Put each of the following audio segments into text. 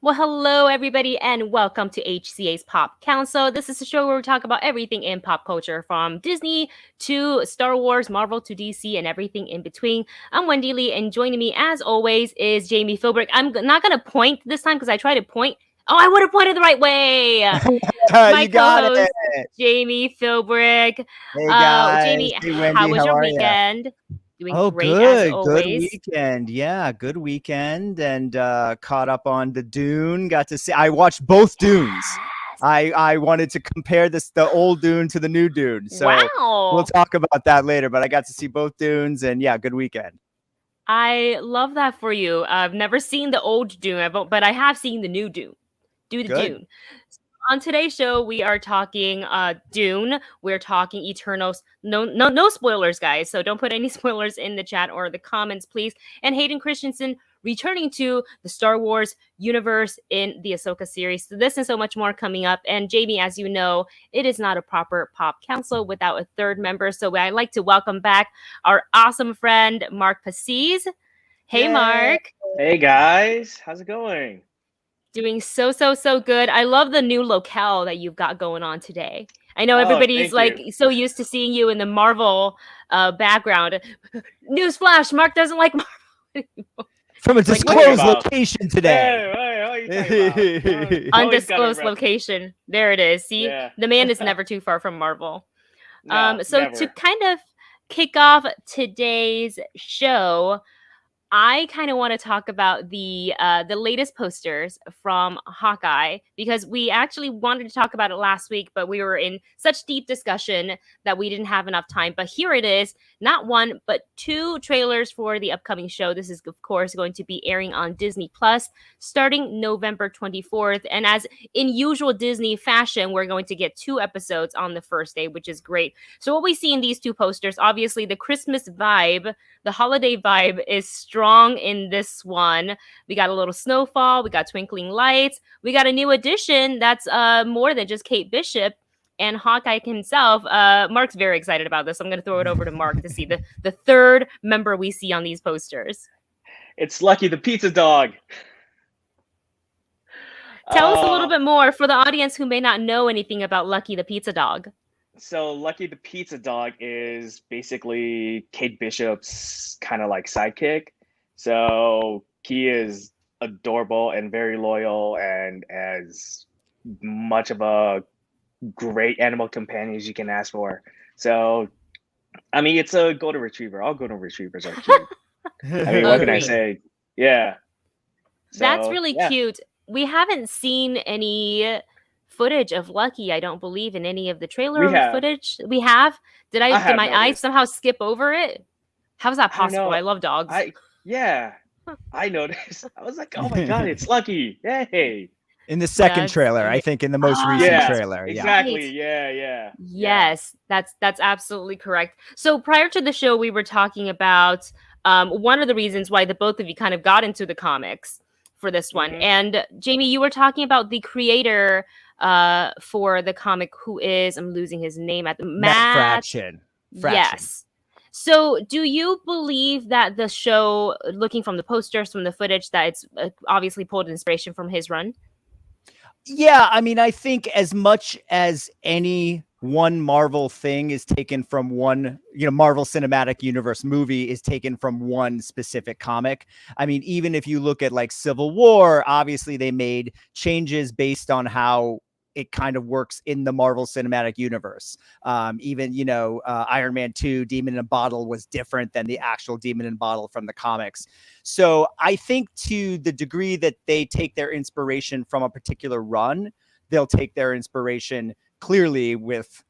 Well, hello, everybody, and welcome to HCA's Pop Council. This is a show where we talk about everything in pop culture, from Disney to Star Wars, Marvel to DC, and everything in between. I'm Wendy Lee, and joining me, as always, is Jami Philbrick. I'm not going to point this time because I tried to point. Oh, I would have pointed the right way. My You got co-host, it. Jami Philbrick. Hey guys. Jamie, Hey how Wendy, was how your are you? weekend? Doing Oh, great, as good always. weekend. Yeah, good weekend, and caught up on the Dune. Got to see. I watched both Dunes. I wanted to compare the old Dune to the new Dune. So we'll Wow. talk about that later. But I got to see both Dunes, and yeah, good weekend. I love that for you. I've never seen the old Dune, but I have seen the new Dune. Do the Good. Dune. On today's show, we are talking Dune. We're talking Eternals. No spoilers, guys. So don't put any spoilers in the chat or the comments, please. And Hayden Christensen returning to the Star Wars universe in the Ahsoka series. So this and so much more coming up. And Jamie, as you know, it is not a proper pop council without a third member. So I'd like to welcome back our awesome friend, Mark Pacis. Hey, Yay. Mark. Hey guys, how's it going? Doing so good. I love the new locale that you've got going on today. I know Oh, everybody's thank you. so used to seeing you in the Marvel background. Newsflash: Mark doesn't like Marvel anymore. From a Like, disclosed about? location today. Hey, what are you talking about? Always gotta Undisclosed rep- location. There it is. See, Yeah. the man is never too far from Marvel. No, So never. to kind of kick off today's show, I kind of want to talk about the latest posters from Hawkeye, because we actually wanted to talk about it last week, but we were in such deep discussion that we didn't have enough time. But here it is, not one, but two trailers for the upcoming show. This is, of course, going to be airing on Disney Plus starting November 24th. And as in usual Disney fashion, we're going to get 2 episodes on the first day, which is great. So what we see in these two posters, obviously the Christmas vibe, the holiday vibe is strong in this one. We got a little snowfall. We got twinkling lights. We got a new addition that's more than just Kate Bishop and Hawkeye himself. Mark's very excited about this. I'm going to throw it over to Mark to see the third member we see on these posters. It's Lucky the pizza dog. Tell us a little bit more for the audience who may not know anything about Lucky the pizza dog. So Lucky the pizza dog is basically Kate Bishop's kind of like sidekick. So he is adorable and very loyal and as much of a great animal companion as you can ask for. So, I mean, it's a golden retriever. All golden retrievers are cute. I mean, what can I Agreed. say? Yeah. That's So, really yeah. cute. We haven't seen any footage of Lucky, I don't believe, in any of the trailer We have. footage. We have? Did I have my eyes noticed. somehow skip over it? How's that I don't possible? know. I love dogs. Yeah, I noticed. I was like, oh my God, it's Lucky. Yay. In the second That's trailer, I think in the most recent Yeah, trailer. Yeah. exactly. Yeah. Yes, that's absolutely correct. So prior to the show, we were talking about one of the reasons why the both of you kind of got into the comics for this one. Mhm. And Jamie, you were talking about the creator for the comic, who is, I'm losing his name at the Matt Fraction. Yes. So do you believe that the show, looking from the posters, from the footage, that it's obviously pulled inspiration from his run? Yeah, I mean, I think as much as any one Marvel thing is taken from one, Marvel Cinematic Universe movie is taken from one specific comic. I mean, even if you look at like Civil War, obviously they made changes based on how it kind of works in the Marvel Cinematic Universe. Even, Iron Man 2, Demon in a Bottle was different than the actual Demon in a Bottle from the comics. So I think to the degree that they take their inspiration from a particular run, they'll take their inspiration clearly with,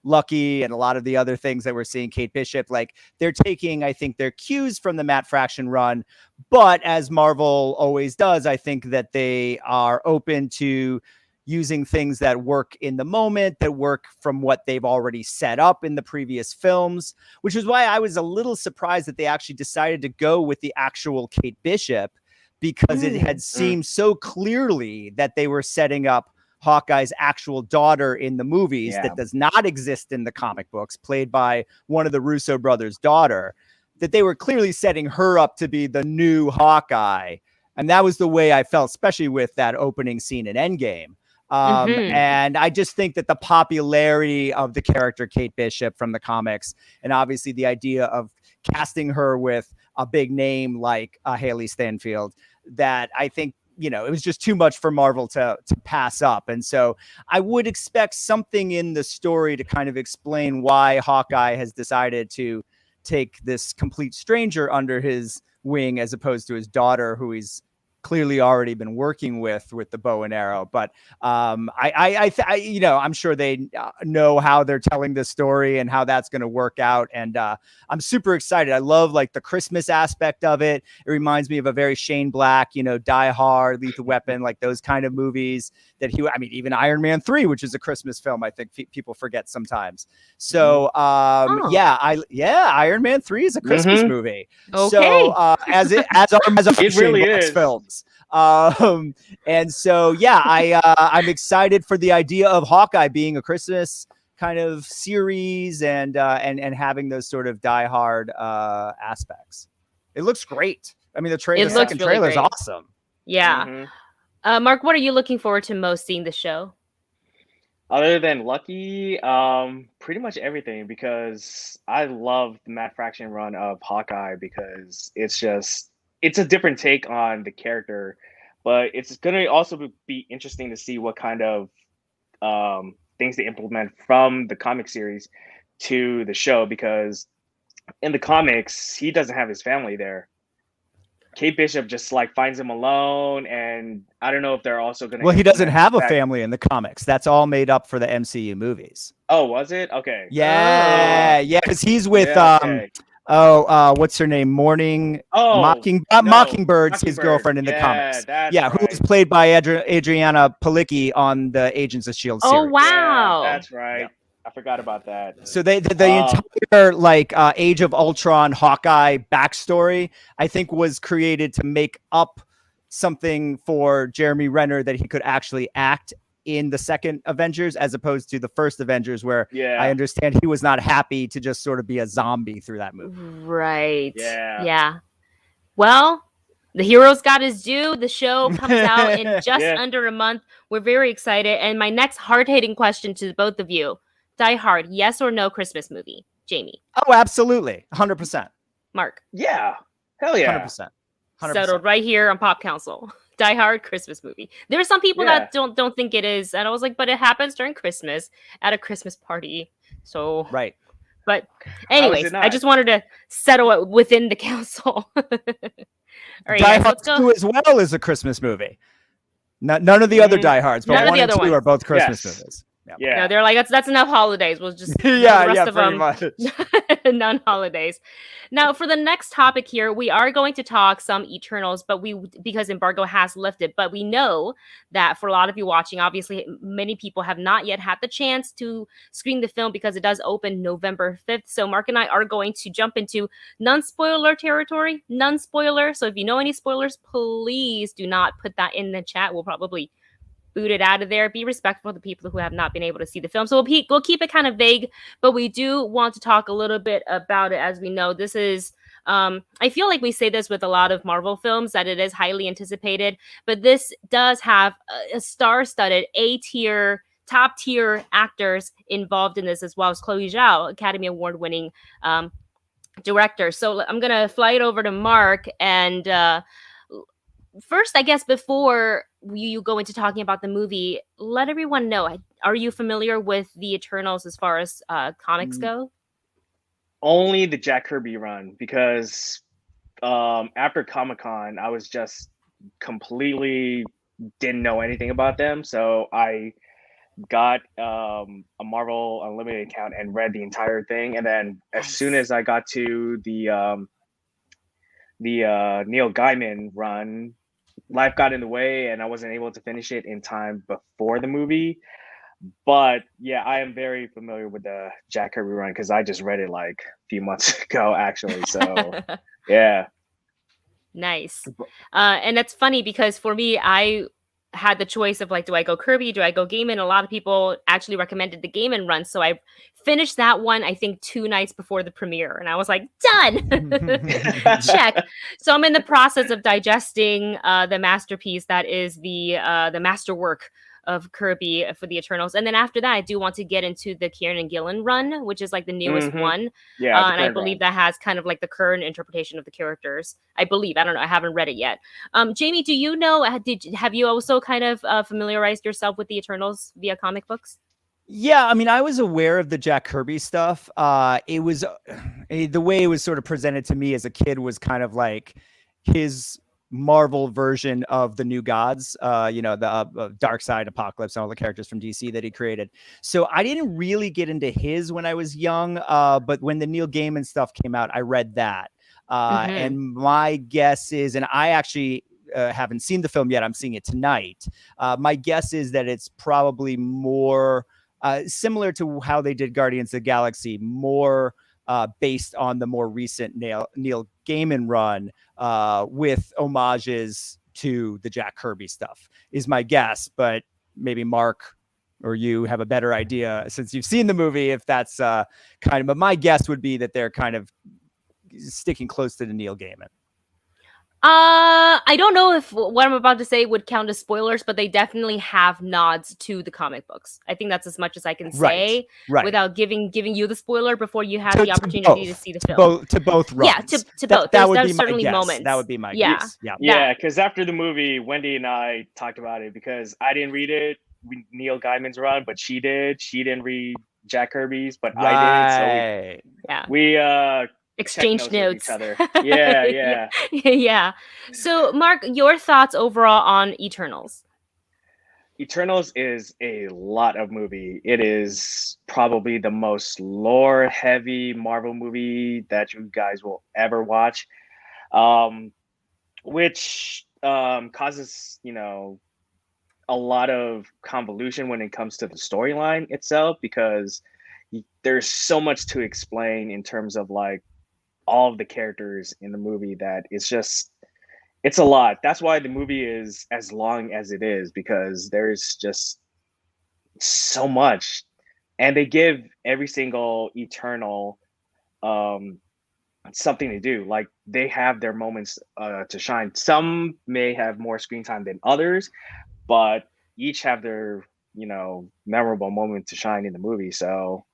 Lucky and a lot of the other things that we're seeing, Kate Bishop, like they're taking, I think, their cues from the Matt Fraction run. But as Marvel always does, I think that they are open to using things that work in the moment, that work from what they've already set up in the previous films, which is why I was a little surprised that they actually decided to go with the actual Kate Bishop, because it had seemed so clearly that they were setting up Hawkeye's actual daughter in the movies that does not exist in the comic books, played by one of the Russo brothers' daughter, that they were clearly setting her up to be the new Hawkeye. And that was the way I felt, especially with that opening scene in Endgame. And I just think that the popularity of the character Kate Bishop from the comics, and obviously the idea of casting her with a big name like Haley Stanfield, that I think, you know, it was just too much for Marvel to pass up. And so I would expect something in the story to kind of explain why Hawkeye has decided to take this complete stranger under his wing as opposed to his daughter, who he's clearly already been working with the bow and arrow. But I you know, I'm sure they know how they're telling this story and how that's going to work out. And I'm super excited. I love like the Christmas aspect of it. It reminds me of a very Shane Black, you know, Die Hard, Lethal Weapon, like those kind of movies that I mean, even Iron Man 3, which is a Christmas film, I think people forget sometimes. So yeah, Iron Man 3 is a Christmas movie. Okay. So as It Shane really Black's is. films. And so, yeah, I'm excited for the idea of Hawkeye being a Christmas kind of series and having those sort of diehard aspects. It looks great. I mean, the second trailer is awesome. Yeah. Mark, what are you looking forward to most seeing the show? Other than Lucky, pretty much everything, because I love the Matt Fraction run of Hawkeye, because it's a different take on the character, but it's going to also be interesting to see what kind of things they implement from the comic series to the show, because in the comics, he doesn't have his family there. Kate Bishop just like finds him alone, and I don't know if they're also going to. Well, he doesn't have a family in the comics. That's all made up for the MCU movies. Oh, was it? Okay. Yeah, because he's with what's her name? Mockingbird's his girlfriend in the comics. Who was played by Adriana Palicki on the Agents of S.H.I.E.L.D. series. Oh, wow. Yeah, that's right. Yeah. I forgot about that. So the entire like Age of Ultron Hawkeye backstory, I think, was created to make up something for Jeremy Renner that he could actually act in the second Avengers, as opposed to the first Avengers, where I understand he was not happy to just sort of be a zombie through that movie. Right. Yeah. Well, the hero's got his due. The show comes out in just under a month. We're very excited. And my next hard-hitting question to both of you: Die Hard, yes or no Christmas movie? Jamie. Oh, absolutely. 100%. Mark. Yeah. Hell yeah. 100%. Settled right here on Pop Council. Die Hard Christmas movie. There are some people that don't think it is, and I was like, but it happens during Christmas at a Christmas party. So right. But anyways, I just wanted to settle it within the council. All right, Die Hard 2 as well is a Christmas movie. None of the other Die Hards, but 1 and 2 are both Christmas movies. Yeah. No, they're like, that's enough holidays. We'll just the rest of them much. non-holidays. Now, for the next topic here, we are going to talk some Eternals, but because embargo has lifted. But we know that for a lot of you watching, obviously, many people have not yet had the chance to screen the film because it does open November 5th. So Mark and I are going to jump into non-spoiler territory. Non-spoiler. So if you know any spoilers, please do not put that in the chat. We'll probably boot it out of there. Be respectful of the people who have not been able to see the film. So we'll keep it kind of vague, but we do want to talk a little bit about it. As we know, this is, I feel like we say this with a lot of Marvel films, that it is highly anticipated, but this does have a star-studded A-tier, top-tier actors involved in this, as well as Chloe Zhao, Academy Award-winning director. So I'm going to fly it over to Mark, and first, I guess, before you go into talking about the movie, let everyone know, are you familiar with the Eternals as far as comics go? Only the Jack Kirby run, because after Comic-Con, I was just completely didn't know anything about them. So I got a Marvel Unlimited account and read the entire thing. And then as soon as I got to the Neil Gaiman run, life got in the way and I wasn't able to finish it in time before the movie. But yeah, I am very familiar with the Jack Kirby run because I just read it like a few months ago, actually. So yeah. Nice. And that's funny because for me, I had the choice of like, do I go Kirby? Do I go Gaiman? A lot of people actually recommended the Gaiman run. So I finished that one, I think 2 nights before the premiere. And I was like, done. Check. So I'm in the process of digesting the masterpiece that is the masterwork of Kirby for the Eternals. And then after that, I do want to get into the Kieran and Gillen run, which is like the newest one. Yeah, and I believe that has kind of like the current interpretation of the characters. I believe. I don't know. I haven't read it yet. Jami, do you know, have you also kind of familiarized yourself with the Eternals via comic books? Yeah, I mean, I was aware of the Jack Kirby stuff. It was the way it was sort of presented to me as a kid was kind of like his Marvel version of the New Gods, the Darkseid, Apocalypse, and all the characters from DC that he created. So I didn't really get into his when I was young, but when the Neil Gaiman stuff came out, I read that. And my guess is, and I actually haven't seen the film yet, I'm seeing it tonight. My guess is that it's probably more similar to how they did Guardians of the Galaxy, more based on the more recent Neil Gaiman run with homages to the Jack Kirby stuff, is my guess. But maybe Mark or you have a better idea since you've seen the movie, if that's but my guess would be that they're kind of sticking close to the Neil Gaiman. I don't know if what I'm about to say would count as spoilers, but they definitely have nods to the comic books. I think that's as much as I can say without giving you the spoiler before you have the opportunity to see the film. To both runs. Yeah, to both. That would be certainly my guess. moments. That would be my guess. Yeah, because after the movie, Wendy and I talked about it because I didn't read it, Neil Gaiman's run, but she did. She didn't read Jack Kirby's, but I did. So we exchange notes. with each other. Yeah. Yeah. So, Mark, your thoughts overall on Eternals? Eternals is a lot of movie. It is probably the most lore-heavy Marvel movie that you guys will ever watch, which causes, a lot of convolution when it comes to the storyline itself, because there's so much to explain in terms of like all of the characters in the movie that it's a lot. That's why the movie is as long as it is, because there's just so much, and they give every single Eternal something to do. Like, they have their moments to shine. Some may have more screen time than others, but each have their memorable moment to shine in the movie. So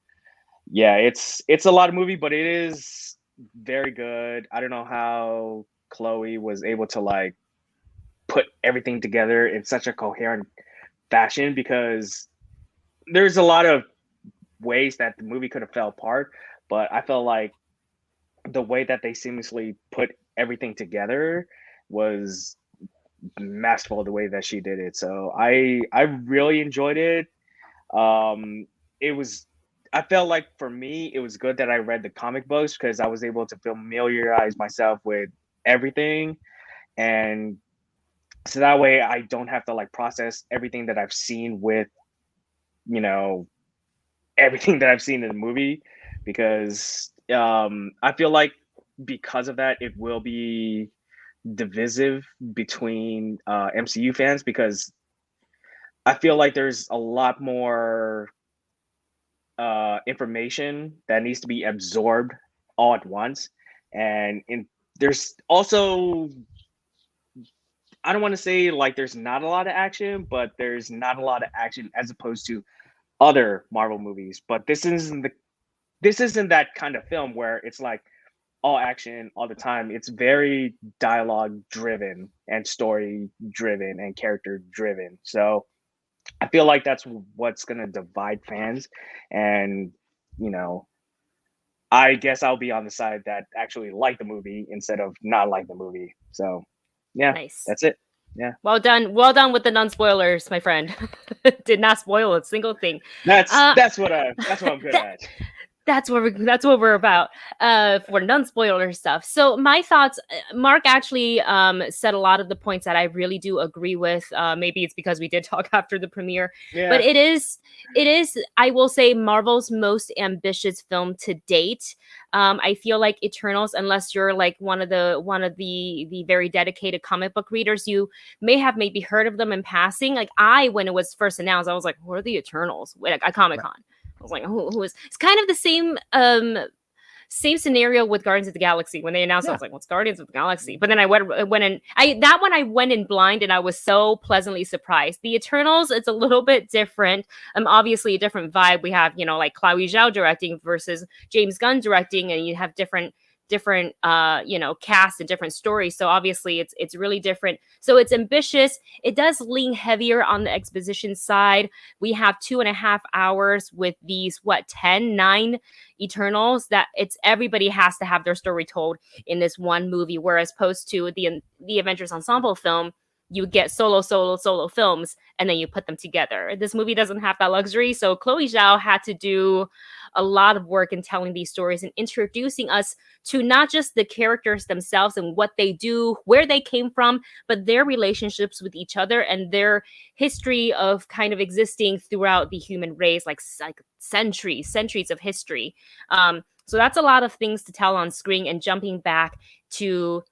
yeah, it's a lot of movie, but it is very good. I don't know how Chloe was able to like put everything together in such a coherent fashion, because there's a lot of ways that the movie could have fell apart, but I felt like the way that they seamlessly put everything together was masterful, the way that she did it. So I really enjoyed it. I felt like for me, it was good that I read the comic books, because I was able to familiarize myself with everything. And so that way I don't have to like process everything that I've seen with, everything that I've seen in the movie, because I feel like because of that, it will be divisive between MCU fans, because I feel like there's a lot more information that needs to be absorbed all at once, and there's also, I don't want to say like there's not a lot of action, but there's not a lot of action as opposed to other Marvel movies. But this isn't that kind of film where it's like all action all the time. It's very dialogue driven and story driven and character driven. So I feel like that's what's going to divide fans. And, I guess I'll be on the side that actually like the movie instead of not like the movie. So, yeah, nice. That's it. Yeah. Well done with the non-spoilers, my friend. Did not spoil a single thing. That's what I'm good at. That's what we're about for non-spoiler stuff. So my thoughts, Mark actually said a lot of the points that I really do agree with. Maybe it's because we did talk after the premiere, but it is I will say Marvel's most ambitious film to date. I feel like Eternals, unless you're like one of the very dedicated comic book readers, you may have maybe heard of them in passing. Like when it was first announced, I was like, who are the Eternals? At Comic-Con. Right. I was like, who is? It's kind of the same scenario with Guardians of the Galaxy. When they announced, I was like, what's Guardians of the Galaxy? But then I went in blind, and I was so pleasantly surprised. The Eternals, it's a little bit different. Obviously a different vibe. We have, like Chloe Zhao directing versus James Gunn directing, and you have different cast and different stories. So obviously it's really different. So it's ambitious. It does lean heavier on the exposition side. We have 2.5 hours with these 9 Eternals that everybody has to have their story told in this one movie, whereas opposed to the Avengers ensemble film, you get solo films and then you put them together. This movie doesn't have that luxury. So Chloe Zhao had to do a lot of work in telling these stories and introducing us to not just the characters themselves and what they do, where they came from, but their relationships with each other and their history of kind of existing throughout the human race, like centuries of history. So that's a lot of things to tell on screen, and jumping back to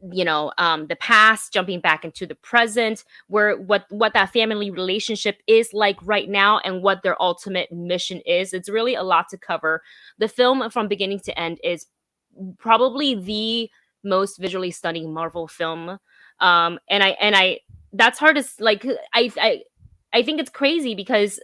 the past, jumping back into the present, where what that family relationship is like right now and what their ultimate mission is. It's really a lot to cover. The film from beginning to end is probably the most visually stunning Marvel film. And I that's hard to like. I think it's crazy because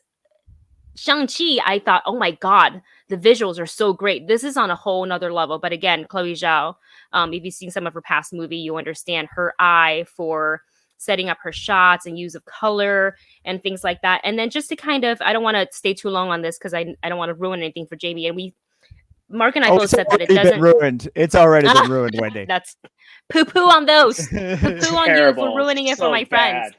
Shang-Chi, I thought, oh my God, the visuals are so great. This is on a whole nother level. But again, Chloe Zhao, if you've seen some of her past movie, you understand her eye for setting up her shots and use of color and things like that. And then just to kind of, I don't want to stay too long on this because I don't want to ruin anything for Jami. And Mark and I both said that it doesn't. Ruined. It's already been ruined, Wendy. That's poo-poo on those. Poo-poo on you for ruining it for my friends.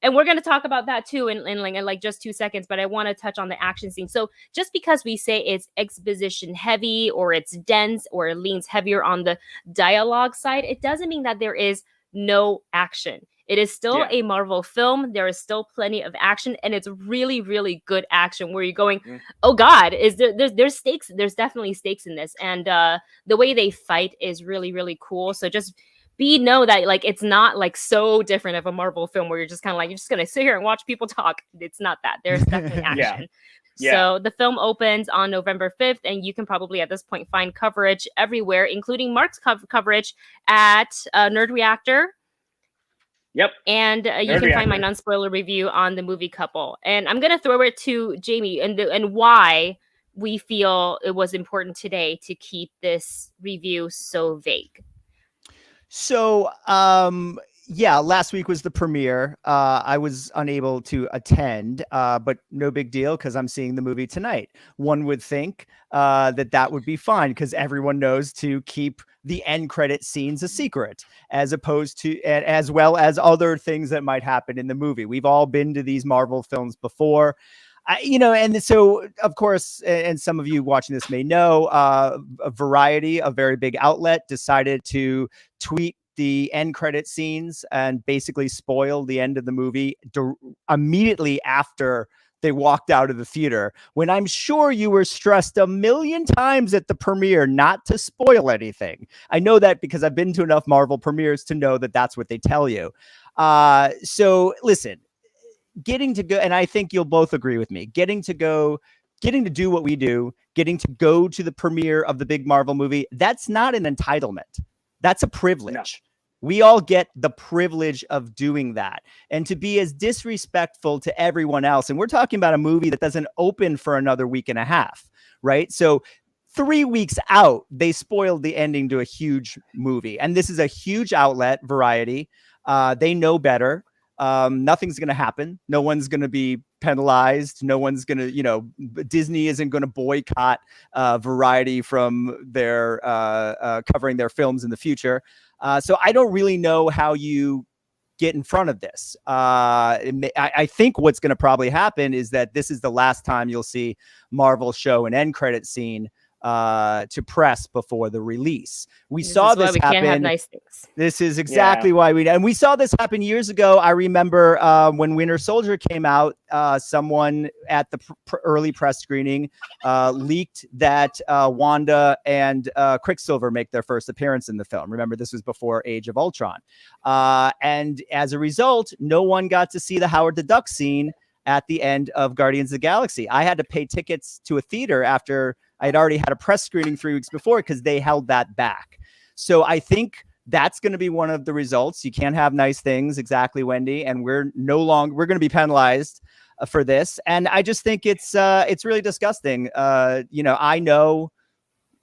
And we're going to talk about that too in like just 2 seconds, but I want to touch on the action scene. So just because we say it's exposition heavy or it's dense or it leans heavier on the dialogue side, it doesn't mean that there is no action. It is still a Marvel film. There is still plenty of action, and it's really, really good action where you're going, oh God, there's stakes. There's definitely stakes in this. And the way they fight is really, really cool. So just know that like it's not like so different of a Marvel film where you're just kind of like you're just gonna sit here and watch people talk. It's not that. There's definitely action. So the film opens on November 5th, and you can probably at this point find coverage everywhere, including Mark's coverage at Nerd Reactor. Yep. And you can find my non-spoiler review on the movie Couple. And I'm gonna throw it to Jami and why we feel it was important today to keep this review so vague. So, last week was the premiere. I was unable to attend, but no big deal because I'm seeing the movie tonight. One would think that would be fine because everyone knows to keep the end credit scenes a secret, as opposed to, as well as other things that might happen in the movie. We've all been to these Marvel films before. And so, of course, and some of you watching this may know, Variety, a very big outlet, decided to tweet the end credit scenes and basically spoil the end of the movie immediately after they walked out of the theater, when I'm sure you were stressed a million times at the premiere not to spoil anything. I know that because I've been to enough Marvel premieres to know that that's what they tell you. So listen, getting to go, and I think you'll both agree with me, getting to do what we do, getting to go to the premiere of the big Marvel movie, that's not an entitlement. That's a privilege. No. We all get the privilege of doing that. And to be as disrespectful to everyone else, and we're talking about a movie that doesn't open for another week and a half, right? So 3 weeks out, they spoiled the ending to a huge movie. And this is a huge outlet, Variety. They know better. Nothing's going to happen. No one's going to be penalized. No one's going to, Disney isn't going to boycott Variety from their covering their films in the future. So I don't really know how you get in front of this. I think what's going to probably happen is that this is the last time you'll see Marvel show an end credit scene to press before the release. We saw this happen. Can't have nice things. This is exactly why we saw this happen years ago. I remember when Winter Soldier came out, someone at the early press screening leaked that Wanda and Quicksilver make their first appearance in the film. Remember, this was before Age of Ultron. And as a result, no one got to see the Howard the Duck scene at the end of Guardians of the Galaxy. I had to pay tickets to a theater after I'd already had a press screening 3 weeks before because they held that back. So I think that's going to be one of the results. You can't have nice things, exactly, Wendy, and we're going to be penalized for this. And I just think it's really disgusting. I know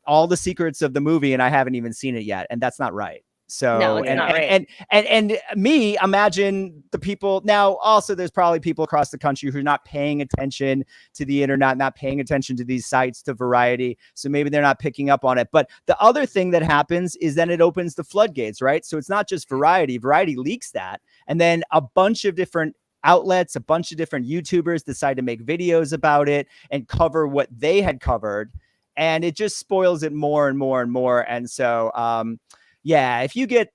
all the secrets of the movie and I haven't even seen it yet, and that's not right. So no, it's not right. And me, imagine the people now. Also, there's probably people across the country who are not paying attention to the internet, not paying attention to these sites, to Variety. So maybe they're not picking up on it. But the other thing that happens is then it opens the floodgates, right? So it's not just Variety. Variety leaks that, and then a bunch of different outlets, a bunch of different YouTubers decide to make videos about it and cover what they had covered, and it just spoils it more and more and more. And so, yeah, if you get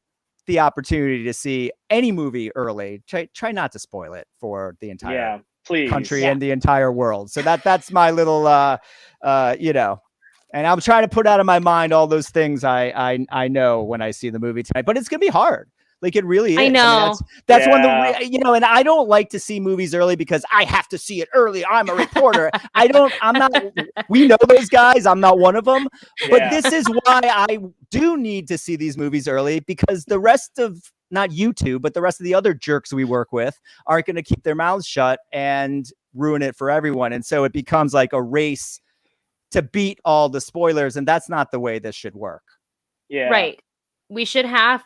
the opportunity to see any movie early, try not to spoil it for the entire country and the entire world. So that's my little, and I'm trying to put out of my mind all those things I know when I see the movie tonight, but it's going to be hard. Like, it really is. I know. That's one of the, and I don't like to see movies early because I have to see it early. I'm a reporter. We know those guys. I'm not one of them. But this is why I do need to see these movies early, because the rest of, not you two, but the rest of the other jerks we work with aren't going to keep their mouths shut and ruin it for everyone. And so it becomes like a race to beat all the spoilers. And that's not the way this should work. Yeah. Right. We should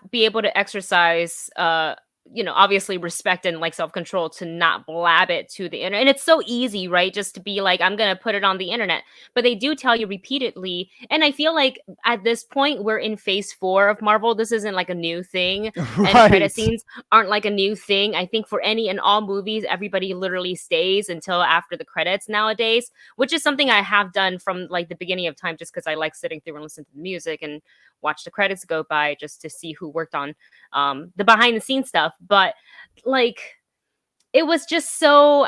be able to exercise, obviously respect and like self-control to not blab it to the internet. And it's so easy, right? Just to be like, I'm going to put it on the internet. But they do tell you repeatedly. And I feel like at this point, we're in phase 4 of Marvel. This isn't like a new thing. Right. And credit scenes aren't like a new thing. I think for any and all movies, everybody literally stays until after the credits nowadays, which is something I have done from like the beginning of time, just because I like sitting through and listening to the music and watch the credits go by just to see who worked on the behind the scenes stuff. But like, I was just so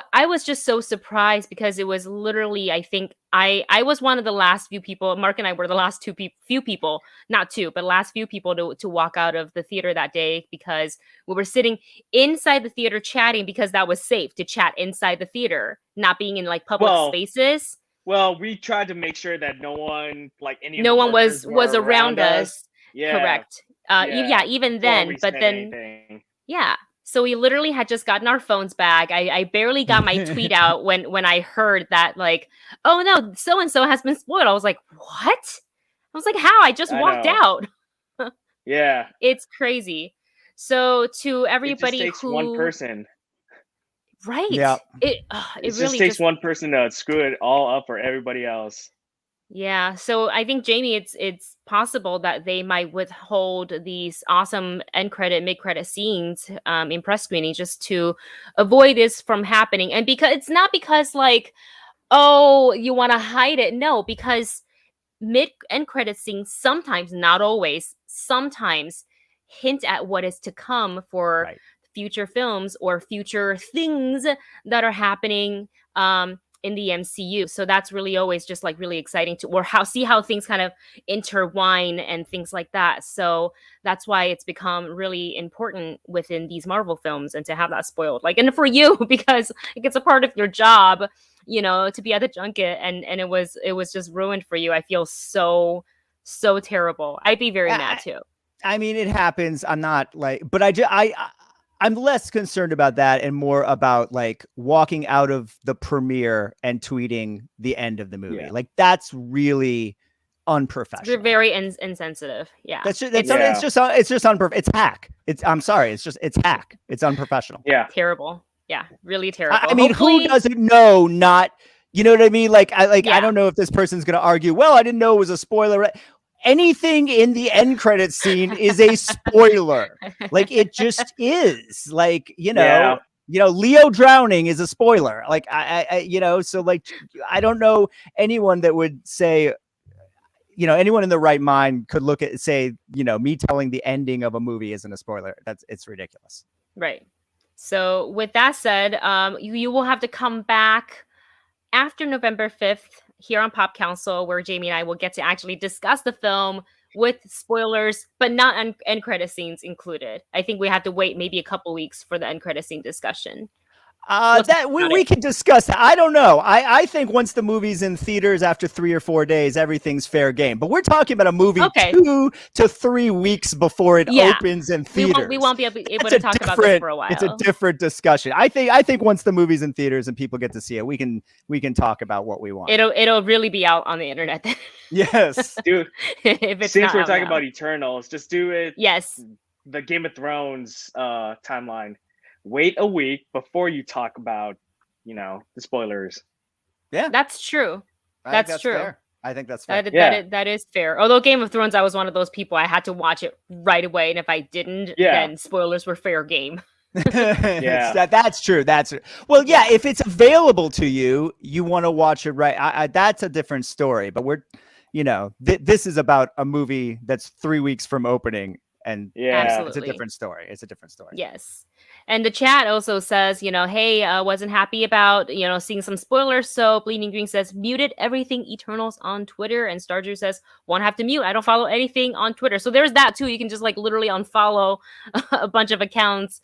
surprised, because it was literally, I think I was one of the last few people. Mark and I were the last few people, not two, but last few people to walk out of the theater that day, because we were sitting inside the theater chatting, because that was safe to chat inside the theater, not being in like public spaces. Well, we tried to make sure that no one, like no one was around us. Yeah. Correct. Even then, but then, anything. Yeah. So we literally had just gotten our phones back. I barely got my tweet out when I heard that, like, oh no, so-and-so has been spoiled. I was like, what? I was like, how? I just walked out. Yeah. It's crazy. So to everybody it just takes one person. Right. Yeah. It really just takes one person to screw it all up for everybody else. Yeah. So I think, Jami, it's possible that they might withhold these awesome end credit, mid-credit scenes in press screening, just to avoid this from happening. And because it's not because like, oh, you want to hide it. No, because mid-end credit scenes sometimes, not always, sometimes hint at what is to come for future films or future things that are happening in the MCU. So that's really always just like really exciting see how things kind of intertwine and things like that. So that's why it's become really important within these Marvel films, and to have that spoiled, like, and for you, because it's a part of your job, to be at the junket, and it was just ruined for you. I feel so terrible. I'd be very mad too. I mean, it happens. I'm not like, but I'm less concerned about that and more about like walking out of the premiere and tweeting the end of the movie. Yeah. Like, that's really unprofessional. They're very insensitive. Yeah. It's just unprofessional. It's hack. I'm sorry. It's hack. It's unprofessional. Yeah. Terrible. Yeah. Really terrible. I mean, who doesn't know not, you know what I mean? Like, I don't know if this person's going to argue, well, I didn't know it was a spoiler. anything in the end credit scene is a spoiler. Like it just is. Like, Yeah. Leo drowning is a spoiler. Like I so like I don't know anyone that would say, anyone in the right mind could look at say, me telling the ending of a movie isn't a spoiler. It's ridiculous. Right. So with that said, you will have to come back after November 5th here on Pop Council, where Jamie and I will get to actually discuss the film with spoilers, but not end credit scenes included. I think we have to wait maybe a couple weeks for the end credit scene discussion. That we can discuss that. I don't know. I think once the movie's in theaters after 3 or 4 days, everything's fair game. But we're talking about a movie 2 to 3 weeks before it opens in theaters. We won't be able to talk about this for a while. It's a different discussion. I think once the movie's in theaters and people get to see it, we can talk about what we want. It'll really be out on the internet then. Yes, dude. If since we're talking about Eternals, just do it. Yes. The Game of Thrones timeline. Wait a week before you talk about, the spoilers. Yeah, that's true. That's true. Fair. I think that's fair. That is fair. Although Game of Thrones, I was one of those people, I had to watch it right away, and if I didn't, then spoilers were fair game. That's true. Well, yeah. If it's available to you, you want to watch it right. That's a different story. But we're, this is about a movie that's 3 weeks from opening. And it's a different story. Yes. And the chat also says, hey, wasn't happy about, seeing some spoilers. So Bleeding Green says, muted everything Eternals on Twitter. And Stardew says, won't have to mute. I don't follow anything on Twitter. So there's that too. You can just literally unfollow a bunch of accounts,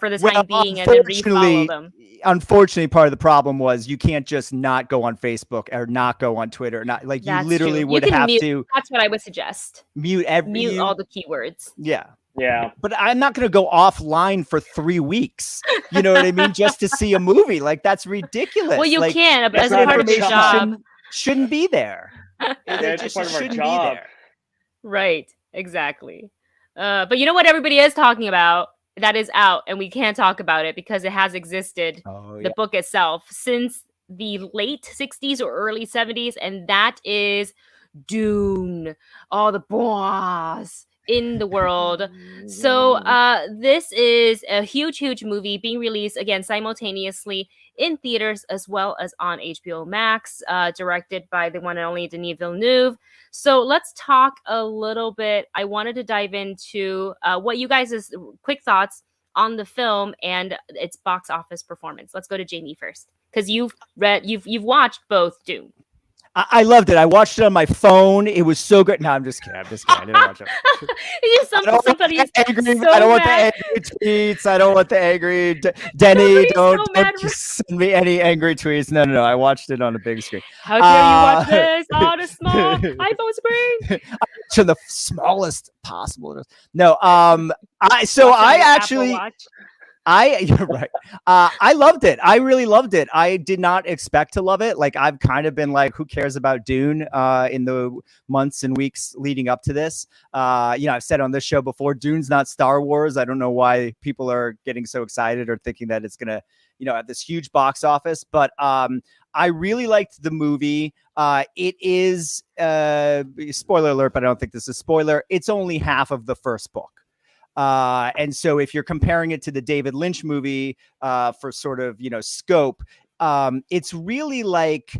for the time being and then refollow them. Unfortunately, part of the problem was you can't just not go on Facebook or not go on Twitter. Not like you literally would have to. That's what I would suggest. Mute all the keywords. Yeah. Yeah. But I'm not going to go offline for 3 weeks. You know what I mean? Just to see a movie. Like that's ridiculous. Well, you can, but as a part of your job. Shouldn't be there. It's part of our job. Right. Exactly. But you know what everybody is talking about? That is out, and we can't talk about it because it has existed, the book itself, since the late 60s or early 70s, and that is Dune. All the boss in the world. So this is a huge movie being released, again, simultaneously in theaters as well as on HBO Max, directed by the one and only Denis Villeneuve. So let's talk a little bit. I wanted to dive into what you guys' quick thoughts on the film and its box office performance. Let's go to Jamie first, because you've watched both Dune. I loved it. I watched it on my phone. It was so good. No, I'm just kidding. I didn't watch it. I don't want the angry tweets. I don't want the angry Denny. Don't send me any angry tweets. No. I watched it on a big screen. How dare you watch this on a small iPhone screen? To the smallest possible. No. You're right. I loved it. I really loved it. I did not expect to love it. Like I've kind of been like, who cares about Dune in the months and weeks leading up to this. I've said on this show before, Dune's not Star Wars. I don't know why people are getting so excited or thinking that it's going to, have this huge box office. But I really liked the movie. It is, spoiler alert, but I don't think this is a spoiler. It's only half of the first book. And so if you're comparing it to the David Lynch movie for sort of, scope, it's really like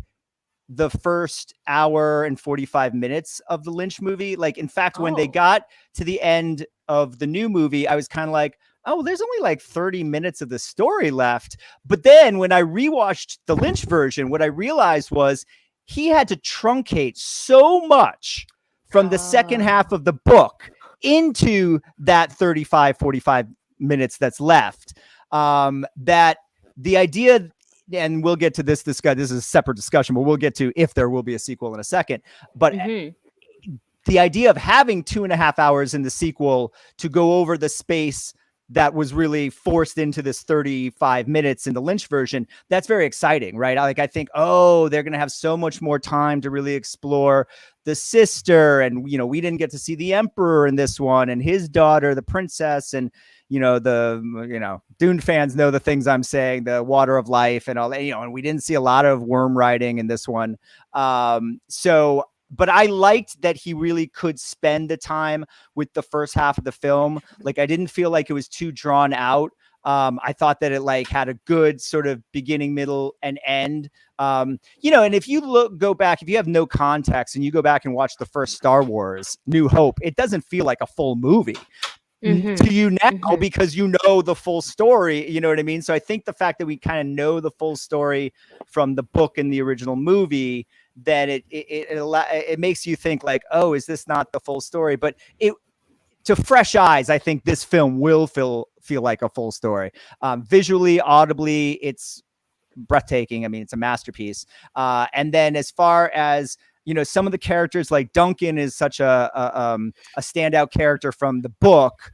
the first hour and 45 minutes of the Lynch movie. Like, in fact, when they got to the end of the new movie, I was kind of like, oh, there's only like 30 minutes of the story left. But then when I rewatched the Lynch version, what I realized was he had to truncate so much from the second half of the book into that 45 minutes that's left, that the idea, and we'll get to this is a separate discussion, but we'll get to if there will be a sequel in a second. But the idea of having 2.5 hours in the sequel to go over the space that was really forced into this 35 minutes in the Lynch version, that's very exciting, right? I think, they're going to have so much more time to really explore the sister. And, we didn't get to see the Emperor in this one and his daughter, the princess. And, Dune fans know the things I'm saying, the water of life and all that, and we didn't see a lot of worm riding in this one. So but I liked that he really could spend the time with the first half of the film. Like, I didn't feel like it was too drawn out. I thought that it like had a good sort of beginning, middle, and end. You know, and if you go back, if you have no context and you go back and watch the first Star Wars, New Hope, it doesn't feel like a full movie to you now because you know the full story. You know what I mean? So I think the fact that we kind of know the full story from the book and the original movie, then it makes you think like, oh, is this not the full story? But to fresh eyes, I think this film will feel like a full story. Visually, audibly, it's breathtaking. I mean, it's a masterpiece. And then as far as, you know, some of the characters, like Duncan is such a standout character from the book,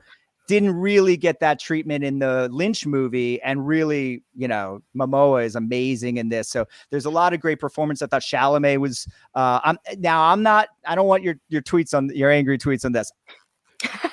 didn't really get that treatment in the Lynch movie. And really, you know, Momoa is amazing in this. So there's a lot of great performance. I thought Chalamet was, I don't want your tweets on your angry tweets on this.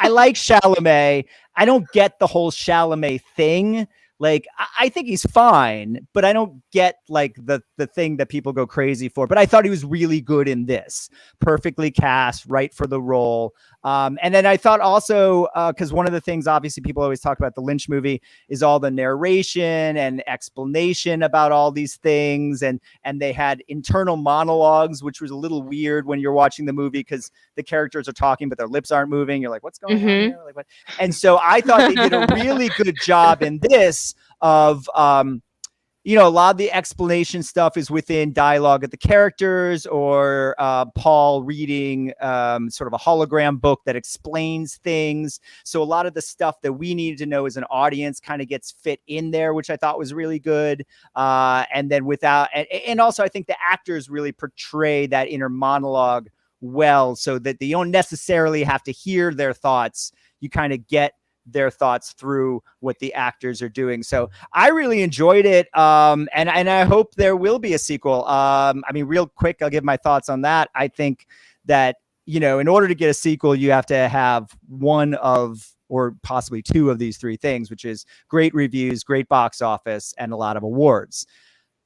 I like Chalamet. I don't get the whole Chalamet thing. Like, I think he's fine, but I don't get like the thing that people go crazy for. But I thought he was really good in this, perfectly cast, right for the role. And then I thought also, because one of the things obviously people always talk about the Lynch movie is all the narration and explanation about all these things. And they had internal monologues, which was a little weird when you're watching the movie because the characters are talking, but their lips aren't moving. You're like, what's going on here? Like, what? And so I thought they did a really good job in this of, you know, a lot of the explanation stuff is within dialogue of the characters or Paul reading sort of a hologram book that explains things. So a lot of the stuff that we needed to know as an audience kind of gets fit in there, which I thought was really good. And then and also I think the actors really portray that inner monologue well, so that they don't necessarily have to hear their thoughts. You kind of get their thoughts through what the actors are doing. So I really enjoyed it. And I hope there will be a sequel. I mean, real quick, I'll give my thoughts on that. I think that, you know, in order to get a sequel, you have to have one of, or possibly two of these three things, which is great reviews, great box office, and a lot of awards.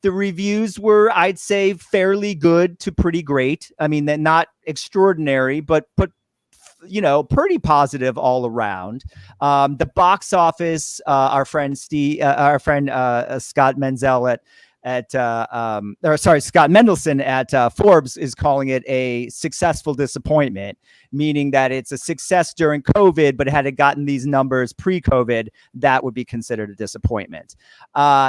The reviews were, I'd say, fairly good to pretty great. I mean, they're not extraordinary, but you know, pretty positive all around. The box office, our friend Scott Menzel Scott Mendelson at Forbes is calling it a successful disappointment, meaning that it's a success during COVID, but had it gotten these numbers pre-COVID, that would be considered a disappointment.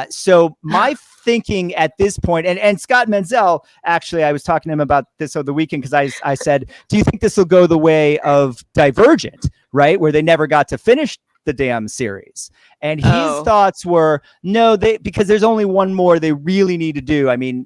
So my thinking at this point, and Scott Menzel, actually, I was talking to him about this over the weekend because I said, do you think this will go the way of Divergent, right? Where they never got to finish the damn series. And his thoughts were, no, because there's only one more they really need to do. I mean,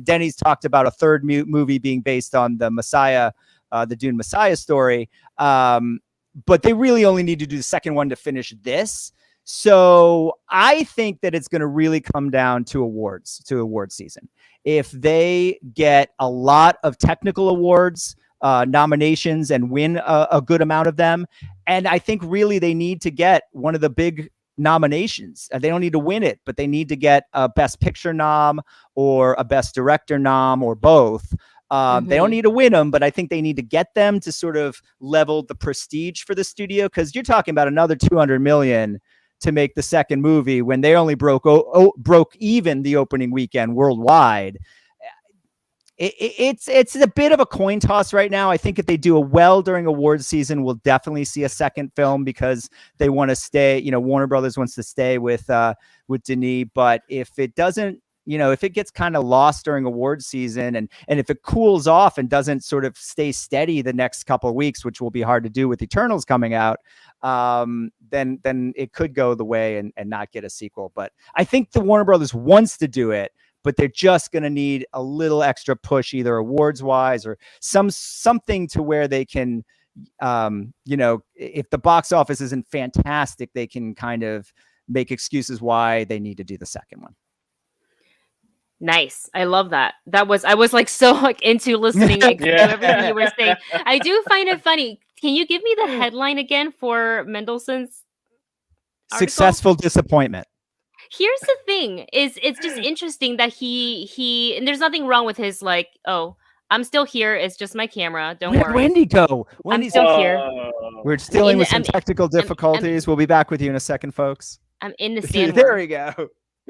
Denny's talked about a third movie being based on the Messiah, the Dune Messiah story. But they really only need to do the second one to finish this. So I think that it's going to really come down to award season. If they get a lot of technical awards, nominations, and win a good amount of them. And I think really they need to get one of the big nominations. They don't need to win it, but they need to get a Best Picture nom or a Best Director nom or both. They don't need to win them, but I think they need to get them to sort of level the prestige for the studio, because you're talking about another $200 million to make the second movie when they only broke even the opening weekend worldwide. It's a bit of a coin toss right now. I think if they do well during awards season, we'll definitely see a second film because they want to stay. You know, Warner Brothers wants to stay with Denis. But if it doesn't, you know, if it gets kind of lost during awards season, and if it cools off and doesn't sort of stay steady the next couple of weeks, which will be hard to do with Eternals coming out, then it could go the way and not get a sequel. But I think the Warner Brothers wants to do it, but they're just going to need a little extra push, either awards wise or something to where they can, you know, if the box office isn't fantastic, they can kind of make excuses why they need to do the second one. Nice. I love that. I was like so like into listening to everything you were saying. I do find it funny. Can you give me the headline again for Mendelssohn's article? Successful disappointment. Here's the thing: is it's just interesting that he and there's nothing wrong with his like, oh, I'm still here. It's just my camera. Don't Where'd worry. Wendy go? Wendy's still here. We're dealing with some I'm- technical difficulties. We'll be back with you in a second, folks. I'm in the There sandworm. we go.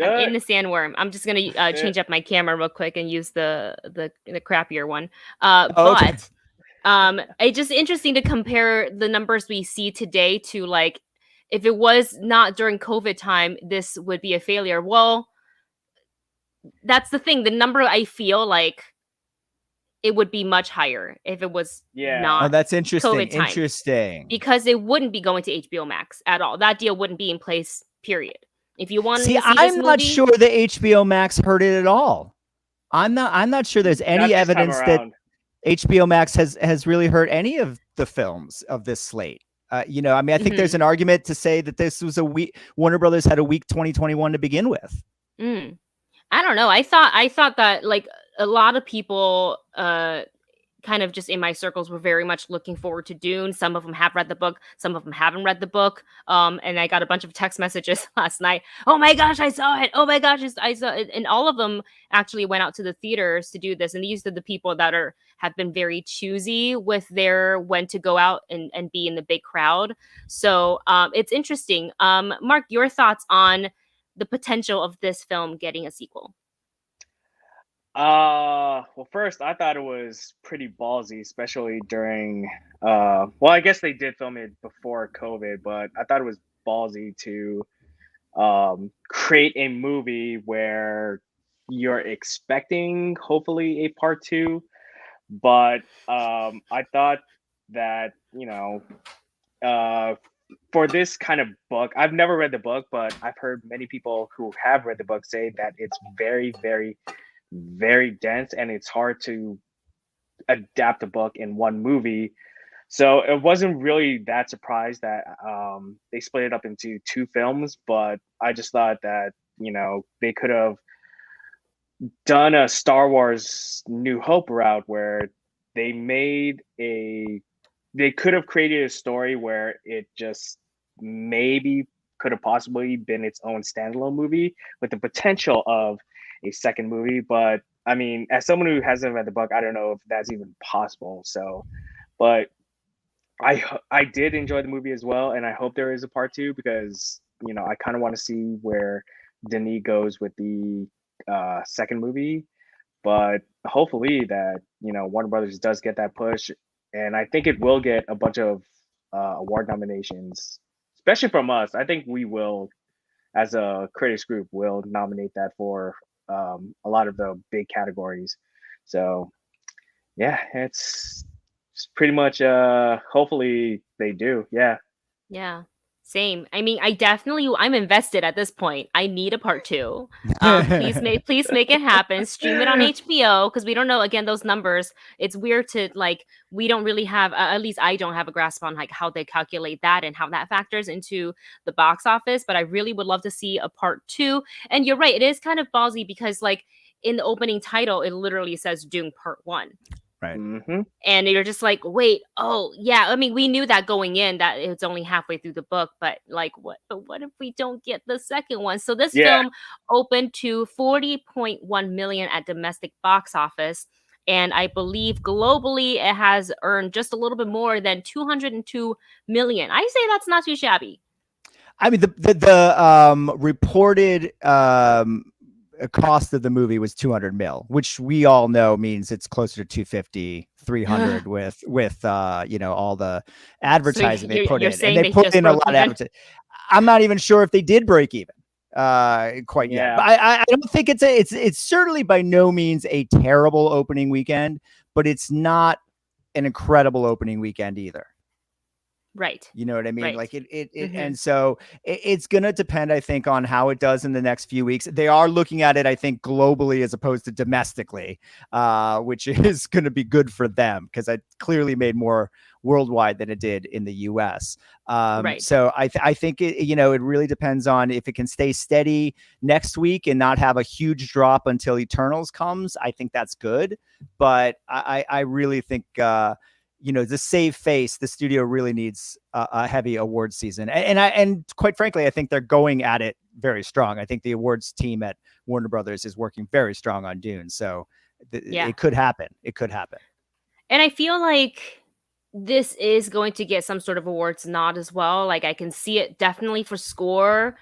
I'm in the sandworm. I'm just gonna change up my camera real quick and use the crappier one. Okay. But it's just interesting to compare the numbers we see today to like if it was not during COVID time, this would be a failure. Well, that's the thing. The number I feel like it would be much higher if it was not. Oh, that's interesting. COVID time. Interesting. Because it wouldn't be going to HBO Max at all. That deal wouldn't be in place. Period. If you want to see I'm this not movie, sure the HBO Max heard it at all. I'm not sure there's any evidence that HBO Max has really heard any of the films of this slate. You know, I mean, I think there's an argument to say that this was a week. Warner Brothers had a week 2021 to begin with. I don't know. I thought that like a lot of people kind of just in my circles were very much looking forward to Dune. Some of them have read the book, some of them haven't read the book. And I got a bunch of text messages last night. Oh my gosh, I saw it. Oh my gosh, I saw it. And all of them actually went out to the theaters to do this. And these are the people that have been very choosy with their when to go out and be in the big crowd. So it's interesting. Mark, your thoughts on the potential of this film getting a sequel? Well, first, I thought it was pretty ballsy, especially during, well, I guess they did film it before COVID, but I thought it was ballsy to create a movie where you're expecting, hopefully, a part 2. But I thought that, you know, for this kind of book, I've never read the book, but I've heard many people who have read the book say that it's very, very, very dense and it's hard to adapt a book in one movie. So it wasn't really that surprised that they split it up into 2 films, but I just thought that, you know, they could have done a Star Wars New Hope route where they could have created a story where it just maybe could have possibly been its own standalone movie with the potential of a second movie. But I mean, as someone who hasn't read the book, I don't know if that's even possible. So, but I did enjoy the movie as well, and I hope there is a part 2 because, you know, I kind of want to see where Denis goes with the second movie. But hopefully that, you know, Warner Brothers does get that push, and I think it will get a bunch of award nominations, especially from us. I think we will, as a critics group, will nominate that for a lot of the big categories. So yeah, it's pretty much hopefully they do. Yeah, same. I mean, I'm invested at this point. I need a part 2. Please make it happen. Stream it on HBO because we don't know, again, those numbers. It's weird to like, we don't really have, at least I don't have a grasp on like how they calculate that and how that factors into the box office. But I really would love to see a part 2. And you're right, it is kind of ballsy because like in the opening title, it literally says Dune Part 1. Right. And you're just like, wait, oh yeah. I mean, we knew that going in that it's only halfway through the book, but like, what if we don't get the second one? So this film opened to 40.1 million at domestic box office, and I believe globally it has earned just a little bit more than 202 million. I say that's not too shabby. I mean, the reported cost of the movie was 200 mil, which we all know means it's closer to 250, 300 with you know, all the advertising they put in. And they put in a lot of advertising. I'm not even sure if they did break even quite yet. But I don't think it's certainly by no means a terrible opening weekend, but it's not an incredible opening weekend either. Right. You know what I mean? Right. Like and so it's going to depend, I think, on how it does in the next few weeks. They are looking at it, I think, globally as opposed to domestically, which is going to be good for them because it clearly made more worldwide than it did in the US. Right. So I think it, you know, it really depends on if it can stay steady next week and not have a huge drop until Eternals comes. I think that's good. But I really think, you know, to save face, the studio really needs a heavy awards season. And quite frankly, I think they're going at it very strong. I think the awards team at Warner Brothers is working very strong on Dune. So Yeah. It could happen. It could happen. And I feel like this is going to get some sort of awards nod as well. Like I can see it definitely for score,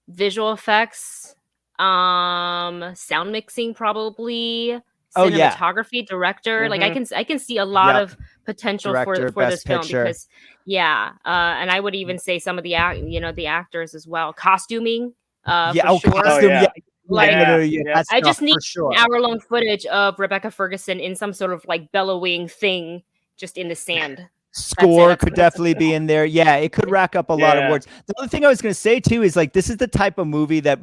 visual effects, sound mixing probably, Oh, yeah. cinematography, director. Like I Mhm. can see a lot Yep. of potential Director, for this best film picture. because and I would even say some of the the actors as well. Costuming Yeah. for Oh, sure. costume. yeah. Yeah. Like Yeah, Yeah. that I stuff just need for sure. an hour-long footage of Rebecca Ferguson in some sort of like bellowing thing just in the sand. Score That's could definitely be in there. Yeah, it could rack up a lot of Yeah. awards. The other thing I was going to say too is like this is the type of movie that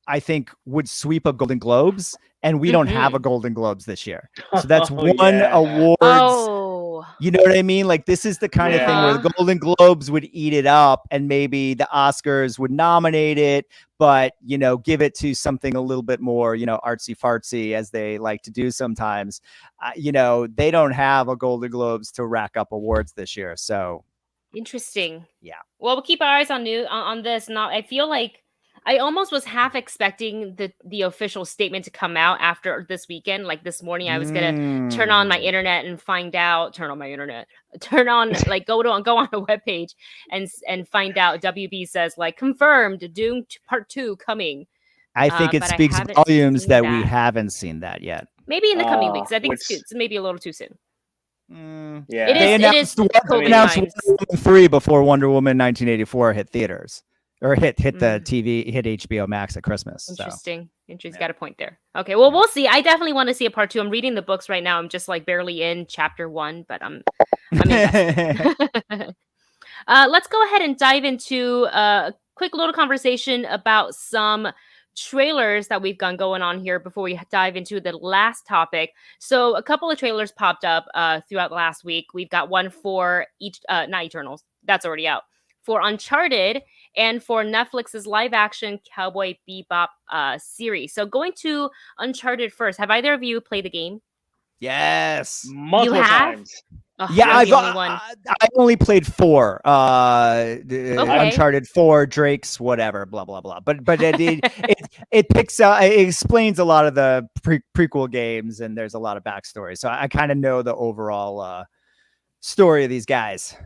I think would sweep a Golden Globes, and we don't have a Golden Globes this year. So that's Oh, one yeah. awards. Oh. You know what I mean? Like this is the kind of thing where the Uh-huh. Golden Globes would eat it up, and maybe the Oscars would nominate it, but give it to something a little bit more, artsy fartsy, as they like to do sometimes. They don't have a Golden Globes to rack up awards this year, so Interesting. yeah. Well, we'll keep our eyes on this. Now, I feel like I almost was half expecting the official statement to come out after this weekend. Like this morning, I was gonna turn on my internet and find out. Turn on my internet. Turn on like go on a webpage and find out. WB says like confirmed Dune Part 2 coming. I think it But I speaks haven't volumes seen that we that. haven't seen that yet. Maybe in the coming weeks. I think Which it's maybe a little too soon. yeah. They It is announced COVID announced times. Wonder Woman 3 before Wonder Woman 1984 hit theaters or hit the Mm. TV, hit HBO Max at Christmas. Interesting. Interesting. Yeah. Got a point there. Okay. Well, Yeah. we'll see. I definitely want to see a part 2. I'm reading the books right now. I'm just like barely in chapter 1, but I'm invested. Let's go ahead and dive into a quick little conversation about some trailers that we've got going on here before we dive into the last topic. So a couple of trailers popped up throughout last week. We've got one for not Eternals. That's already out. For Uncharted and for Netflix's live action Cowboy Bebop series. So going to Uncharted first. Have either of you played the game? Yes. You Multiple have? times. Oh, Yeah, I'm the only one. I only played 4. Okay. Uncharted 4, Drake's whatever, blah blah blah. But it picks out, it explains a lot of the prequel games, and there's a lot of backstory. So I kind of know the overall story of these guys.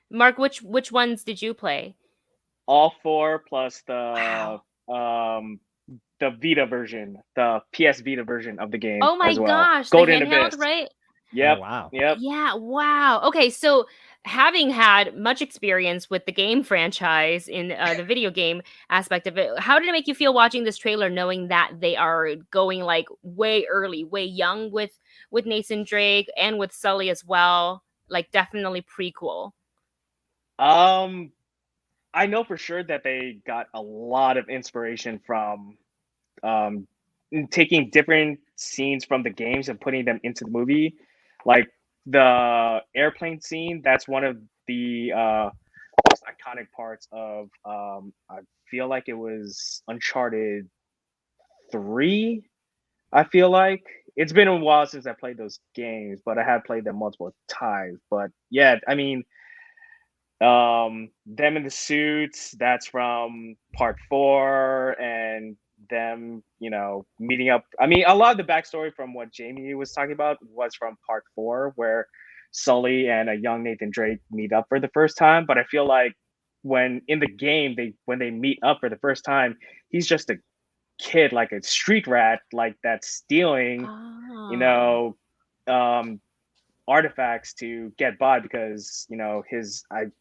Mark, which ones did you play? All 4 plus Wow. the Vita version, the PS Vita version of the game Oh my as well. gosh, the Golden handheld, Abyss. right? Yep. Oh, wow. Yep. Yeah, wow. Okay, so having had much experience with the game franchise in the video game aspect of it, how did it make you feel watching this trailer knowing that they are going like way early, way young with Nathan Drake and with Sully as well? Like definitely prequel. I know for sure that they got a lot of inspiration from um, taking different scenes from the games and putting them into the movie. Like the airplane scene, that's one of the most iconic parts of, I feel like it was Uncharted 3. I feel like it's been a while since I played those games, but I have played them multiple times. But yeah, I mean, them in the suits, that's from part 4, and them, meeting up. I mean, a lot of the backstory from what Jami was talking about was from part 4, where Sully and a young Nathan Drake meet up for the first time. But I feel like when in the game, when they meet up for the first time, he's just a kid, like a street rat, like that's stealing, you Oh. know, um, artifacts to get by because if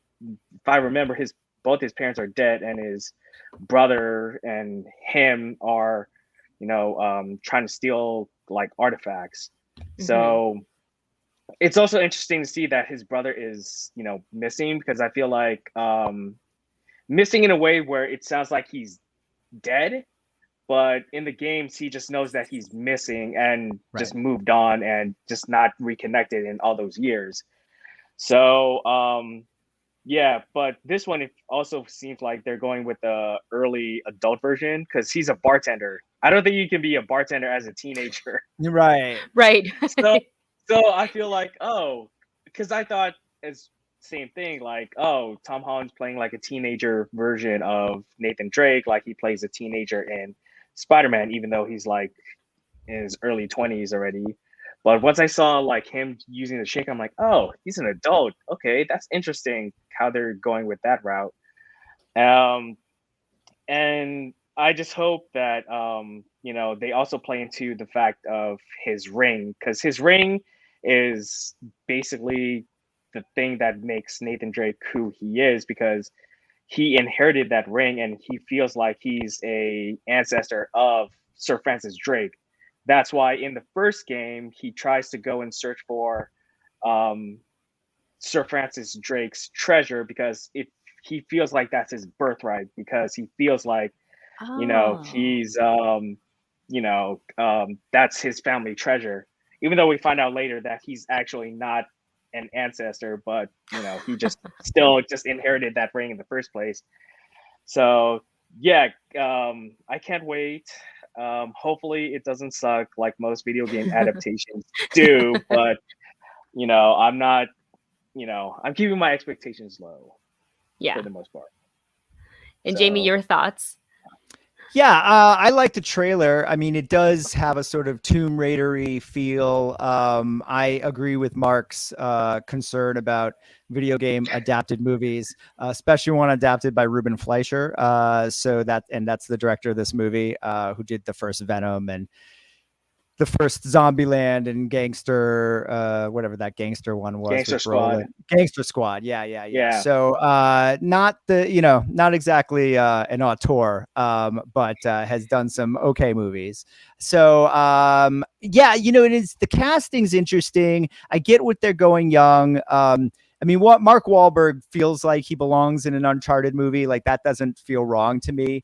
I remember, both his parents are dead, and his brother and him are, trying to steal like artifacts. Mm-hmm. So it's also interesting to see that his brother is, missing, because I feel like missing in a way where it sounds like he's dead, but in the games he just knows that he's missing and just moved on and just not reconnected in all those years. So yeah, but this one, it also seems like they're going with the early adult version because he's a bartender. I don't think you can be a bartender as a teenager. Right. So so I feel like, because I thought it's same thing, like, Tom Holland's playing like a teenager version of Nathan Drake, like he plays a teenager in Spider-Man, even though he's like in his early 20s already. But once I saw like him using the shake, I'm like, oh, he's an adult. Okay, that's interesting how they're going with that route. And I just hope that they also play into the fact of his ring, because his ring is basically the thing that makes Nathan Drake who he is, because he inherited that ring and he feels like he's a ancestor of Sir Francis Drake. That's why in the first game he tries to go and search for um, Sir Francis Drake's treasure, because he feels like that's his birthright, because he feels like Oh. he's that's his family treasure, even though we find out later that he's actually not an ancestor, but he just still just inherited that ring in the first place. So yeah, I can't wait. Hopefully it doesn't suck like most video game adaptations do, but I'm not, I'm keeping my expectations low Yeah. for the most part. And Jami, your thoughts? Yeah, I like the trailer. I mean, it does have a sort of Tomb Raider-y feel. I agree with Mark's concern about video game adapted movies, especially one adapted by Ruben Fleischer. That's the director of this movie, who did the first Venom and the first Zombieland and Gangster, whatever that gangster one was. Gangster Squad. Gangster Squad. Yeah. So not exactly an auteur, but has done some okay movies. So it is, the casting's interesting. I get what they're going young. I mean, what Mark Wahlberg feels like he belongs in an Uncharted movie, like that doesn't feel wrong to me.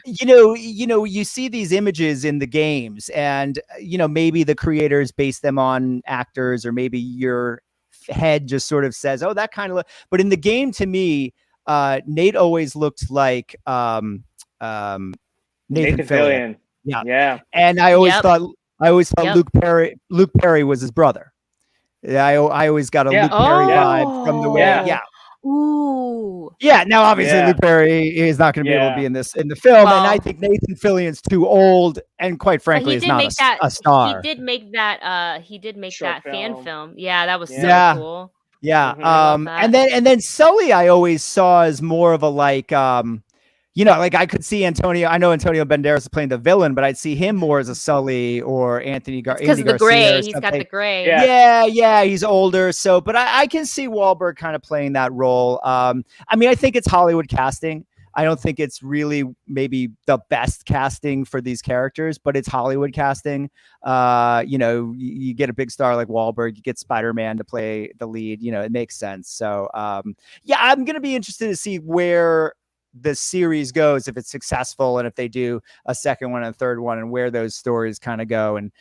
You see these images in the games, and maybe the creators base them on actors, or maybe your head just sort of says, oh, that kind of but in the game, to me, Nate always looked like Nathan Fillion. Yeah. And I always thought Luke Perry was his brother. I always got a Luke Perry vibe from the way. Yeah. Ooh. Yeah. Now, obviously, Luke Perry is not going to be able to be in the film, and I think Nathan Fillion's too old, and quite frankly, is not a star. He did make that. He did make short that fan film. Yeah, that was so cool. Yeah. Mm-hmm. And then Sully, I always saw as more of a like. Like I could see Antonio. I know Antonio Banderas is playing the villain, but I'd see him more as a Sully or Andy Garcia. Because the gray, he's got the gray. Yeah, he's older. So, but I can see Wahlberg kind of playing that role. I mean, I think it's Hollywood casting. I don't think it's really maybe the best casting for these characters, but it's Hollywood casting. You get a big star like Wahlberg, you get Spider-Man to play the lead. It makes sense. So, I'm going to be interested to see where the series goes, if it's successful, and if they do a second one and a third one, and where those stories kind of go, and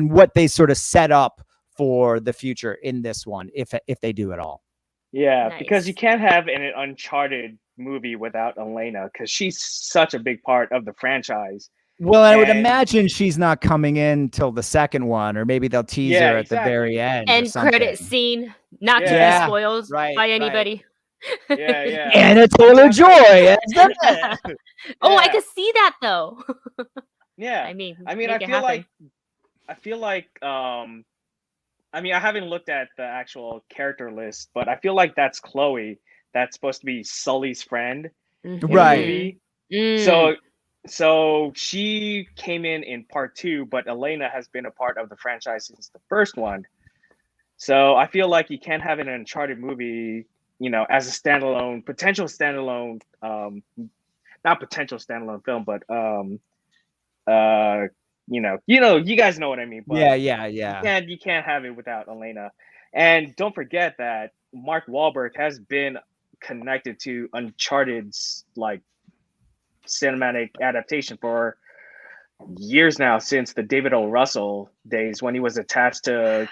what they sort of set up for the future in this one, if they do it all. Yeah, nice. Because you can't have an Uncharted movie without Elena, because she's such a big part of the franchise. Well, I would imagine she's not coming in till the second one, or maybe they'll tease her at the very end. End credit scene, not to be spoiled by anybody. Yeah. Anatola Joy. I can see that though. Yeah. I mean, I feel like I haven't looked at the actual character list, but I feel like that's Chloe. That's supposed to be Sully's friend. Right. So she came in part 2, but Elena has been a part of the franchise since the first one. So I feel like you can't have an Uncharted movie, as a potential standalone, not potential standalone film, but you guys know what I mean. But yeah. You can't have it without Elena. And don't forget that Mark Wahlberg has been connected to Uncharted's like cinematic adaptation for years now, since the David O. Russell days, when he was attached to,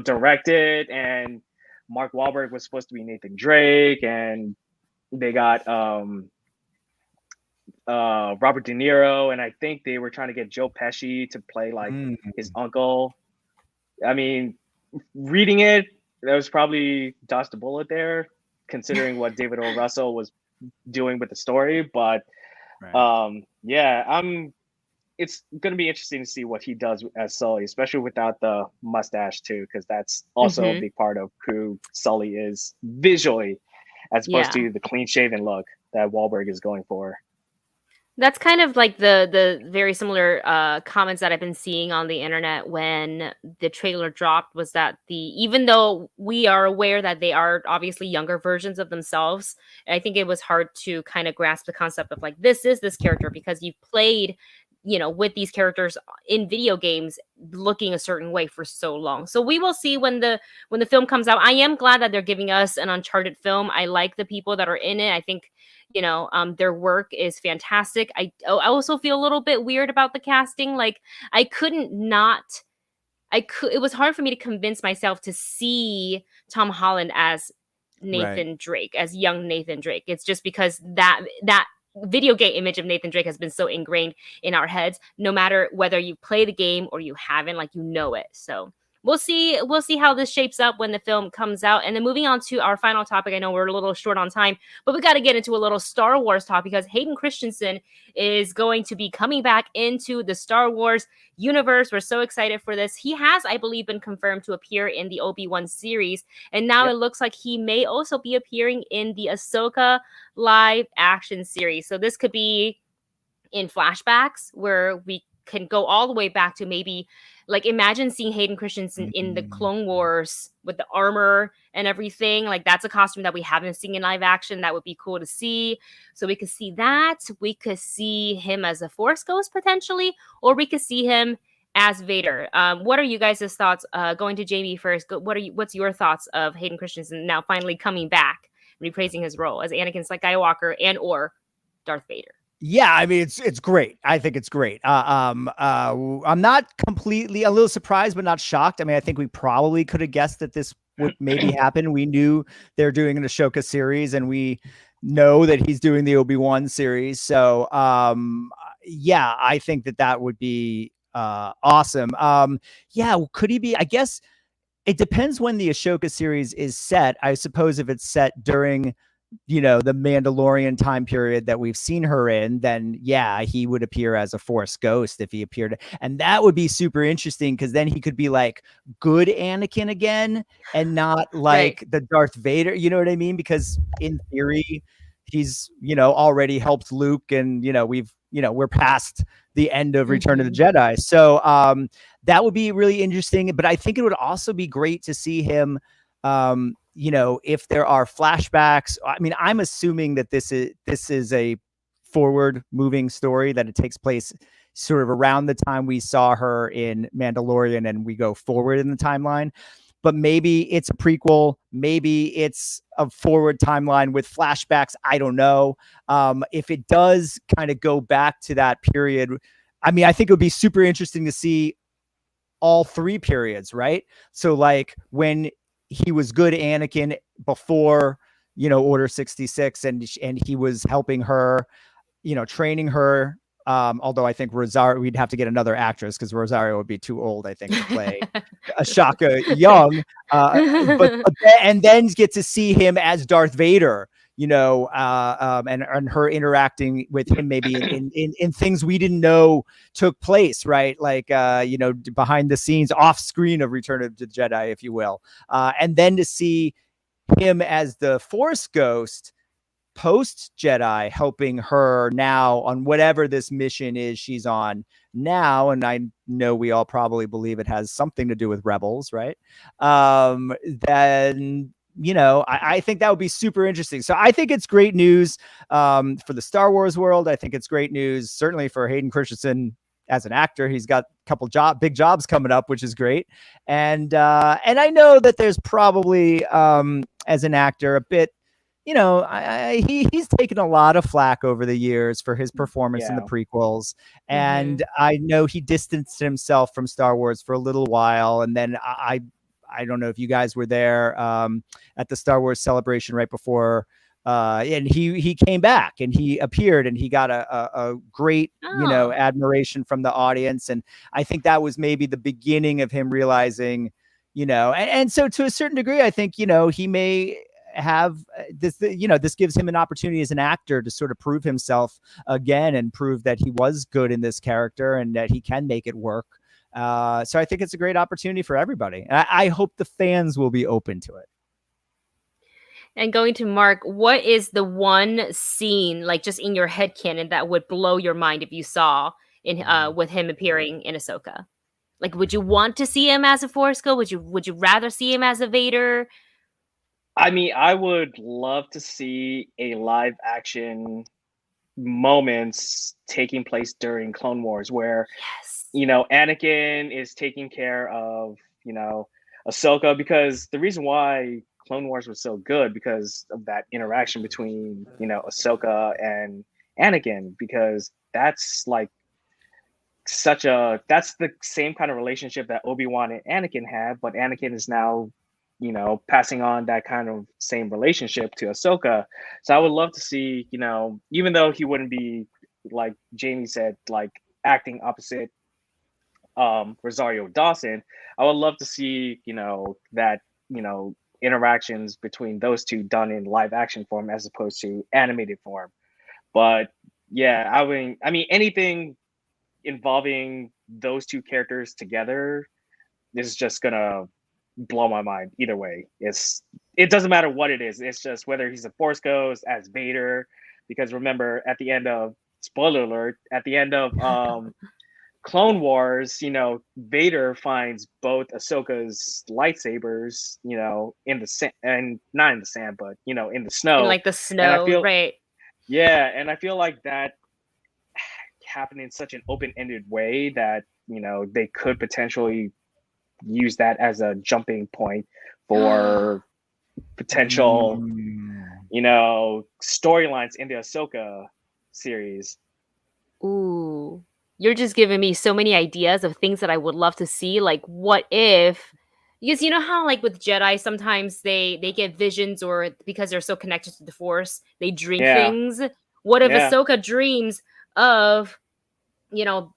direct it, and Mark Wahlberg was supposed to be Nathan Drake, and they got Robert De Niro, and I think they were trying to get Joe Pesci to play like his uncle. I mean, reading it, that was probably dodged a bullet there, considering what David O. Russell was doing with the story. But I'm it's going to be interesting to see what he does as Sully, especially without the mustache too, because that's also a big part of who Sully is visually, as opposed Yeah. to the clean shaven look that Wahlberg is going for. That's kind of like the very similar comments that I've been seeing on the internet when the trailer dropped, was that even though we are aware that they are obviously younger versions of themselves, I think it was hard to kind of grasp the concept of like, this is this character because you've played, with these characters in video games looking a certain way for so long. So we will see when the film comes out. I am glad that they're giving us an Uncharted film. I like the people that are in it. I think their work is fantastic. I also feel a little bit weird about the casting. Like, I couldn't not it was hard for me to convince myself to see Tom Holland as Nathan Drake, as young Nathan Drake. It's just because that video game image of Nathan Drake has been so ingrained in our heads, no matter whether you play the game or you haven't, like, it. So we'll see how this shapes up when the film comes out. And then moving on to our final topic, I know we're a little short on time, but we got to get into a little Star Wars talk, because Hayden Christensen is going to be coming back into the Star Wars universe. We're so excited for this. He has, I believe, been confirmed to appear in the Obi-Wan series, and now it looks like he may also be appearing in the Ahsoka live action series. So this could be in flashbacks where we can go all the way back to maybe, like, imagine seeing Hayden Christensen in the Clone Wars with the armor and everything. Like, that's a costume that we haven't seen in live action. That would be cool to see. So we could see that. We could see him as a Force ghost potentially, or we could see him as Vader. What are you guys' thoughts? Going to Jami first. What's your thoughts of Hayden Christensen now finally coming back, reprising his role as Anakin Skywalker and or Darth Vader? Yeah, I mean, it's great. I think it's great. I'm not completely, a little surprised, but not shocked. I mean, I think we probably could have guessed that this would maybe happen. We knew they're doing an Ahsoka series, and we know that he's doing the Obi-Wan series. So, yeah, I think that would be awesome. Yeah, could he be? I guess it depends when the Ahsoka series is set. I suppose if it's set during the Mandalorian time period that we've seen her in, then yeah, he would appear as a Force ghost if he appeared. And that would be super interesting, because then he could be like good Anakin again and not like the Darth Vader. You know what I mean? Because in theory, he's, already helped Luke, and, we're past the end of Return of the Jedi. So that would be really interesting. But I think it would also be great to see him, if there are flashbacks. I mean, I'm assuming that this is a forward moving story, that it takes place sort of around the time we saw her in Mandalorian, and we go forward in the timeline. But maybe it's a prequel, maybe it's a forward timeline with flashbacks. I don't know. If it does kind of go back to that period, I mean, I think it would be super interesting to see all three periods, right? So like when he was good Anakin before, Order 66, and he was helping her, training her. Although I think Rosario, we'd have to get another actress, because Rosario would be too old, I think, to play Ahsoka young. And then get to see him as Darth Vader, and her interacting with him maybe in things we didn't know took place, right? Like, behind the scenes, off screen of Return of the Jedi, if you will. And then to see him as the Force ghost post Jedi, helping her now on whatever this mission is she's on now. And I know we all probably believe it has something to do with Rebels, right? Then, I think that would be super interesting. So I think it's great news for the Star Wars world. I think it's great news, certainly for Hayden Christensen as an actor. He's got a couple big jobs coming up, which is great. And I know that there's probably, as an actor, a bit, he's taken a lot of flack over the years for his performance in the prequels. And I know he distanced himself from Star Wars for a little while. And then I don't know if you guys were there at the Star Wars celebration right before, and he came back and he appeared, and he got a great, admiration from the audience. And I think that was maybe the beginning of him realizing, and so to a certain degree, I think, he may have this, this gives him an opportunity as an actor to sort of prove himself again and prove that he was good in this character and that he can make it work. So I think it's a great opportunity for everybody. I hope the fans will be open to it. And going to Mark, what is the one scene, like just in your headcanon, that would blow your mind if you saw in with him appearing in Ahsoka? Like, would you want to see him as a Force Ghost? Would you rather see him as a Vader? I mean, I would love to see a live action moments taking place during Clone Wars where, Yes. Anakin is taking care of, Ahsoka, because the reason why Clone Wars was so good because of that interaction between, Ahsoka and Anakin, because that's like that's the same kind of relationship that Obi-Wan and Anakin have, but Anakin is now, passing on that kind of same relationship to Ahsoka. So I would love to see, even though he wouldn't be, like Jami said, like acting opposite Rosario Dawson, I would love to see, that, interactions between those two done in live action form as opposed to animated form. But yeah, I mean anything involving those two characters together is just gonna blow my mind either way. It doesn't matter what it is. It's just whether he's a Force Ghost as Vader, because remember at the end of, spoiler alert, at the end of Clone Wars, Vader finds both Ahsoka's lightsabers, in the sand, and not in the sand, but in the snow. In like the snow, right? Yeah, and I feel like that happened in such an open-ended way that they could potentially use that as a jumping point for potential storylines in the Ahsoka series. Ooh, you're just giving me so many ideas of things that I would love to see. Like, what if, because you know how like with Jedi sometimes they get visions, or because they're so connected to the Force they dream things. What if Ahsoka dreams of